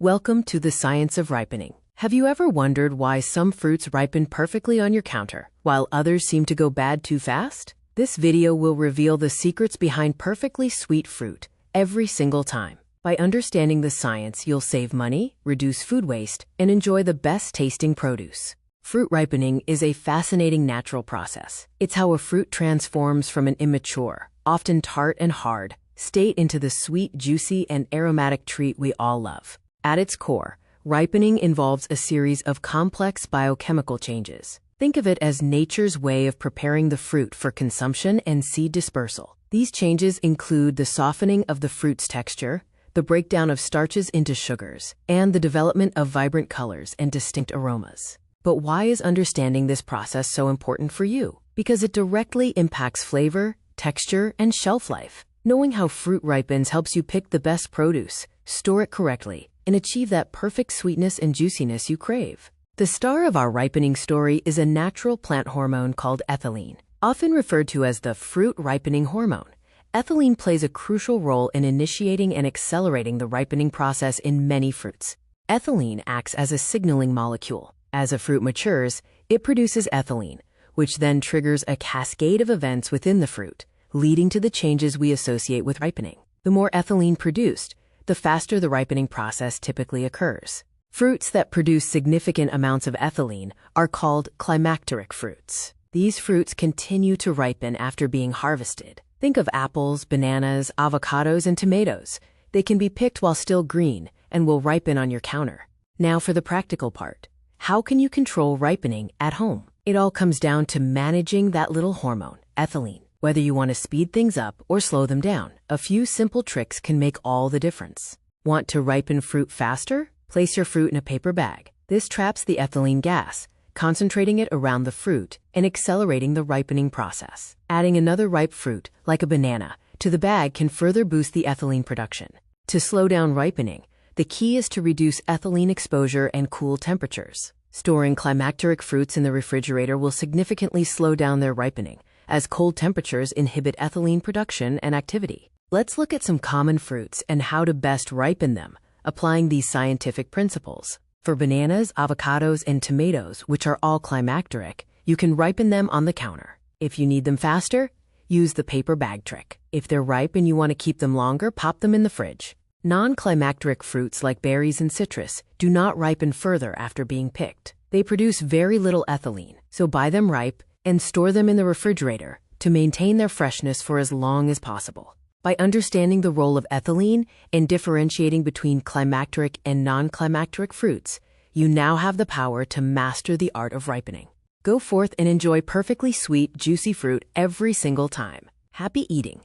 Welcome to the science of ripening. Have you ever wondered why some fruits ripen perfectly on your counter, while others seem to go bad too fast? This video will reveal the secrets behind perfectly sweet fruit every single time. By understanding the science, you'll save money, reduce food waste, and enjoy the best tasting produce. Fruit ripening is a fascinating natural process. It's how a fruit transforms from an immature, often tart and hard, state into the sweet, juicy, and aromatic treat we all love. At its core, ripening involves a series of complex biochemical changes. Think of it as nature's way of preparing the fruit for consumption and seed dispersal. These changes include the softening of the fruit's texture, the breakdown of starches into sugars, and the development of vibrant colors and distinct aromas. But why is understanding this process so important for you? Because it directly impacts flavor, texture, and shelf life. Knowing how fruit ripens helps you pick the best produce, store it correctly, and achieve that perfect sweetness and juiciness you crave. The star of our ripening story is a natural plant hormone called ethylene. Often referred to as the fruit ripening hormone, ethylene plays a crucial role in initiating and accelerating the ripening process in many fruits. Ethylene acts as a signaling molecule. As a fruit matures, it produces ethylene, which then triggers a cascade of events within the fruit, leading to the changes we associate with ripening. The more ethylene produced, the faster the ripening process typically occurs. Fruits that produce significant amounts of ethylene are called climacteric fruits. These fruits continue to ripen after being harvested. Think of apples, bananas, avocados, and tomatoes. They can be picked while still green and will ripen on your counter. Now for the practical part. How can you control ripening at home? It all comes down to managing that little hormone, ethylene. Whether you want to speed things up or slow them down, a few simple tricks can make all the difference. Want to ripen fruit faster? Place your fruit in a paper bag. This traps the ethylene gas, concentrating it around the fruit and accelerating the ripening process. Adding another ripe fruit, like a banana, to the bag can further boost the ethylene production. To slow down ripening, the key is to reduce ethylene exposure and cool temperatures. Storing climacteric fruits in the refrigerator will significantly slow down their ripening, as cold temperatures inhibit ethylene production and activity. Let's look at some common fruits and how to best ripen them, applying these scientific principles. For bananas, avocados, and tomatoes, which are all climacteric, you can ripen them on the counter. If you need them faster, use the paper bag trick. If they're ripe and you want to keep them longer, pop them in the fridge. Non-climacteric fruits like berries and citrus do not ripen further after being picked. They produce very little ethylene, so buy them ripe and store them in the refrigerator to maintain their freshness for as long as possible. By understanding the role of ethylene and differentiating between climacteric and non-climacteric fruits, you now have the power to master the art of ripening. Go forth and enjoy perfectly sweet, juicy fruit every single time. Happy eating!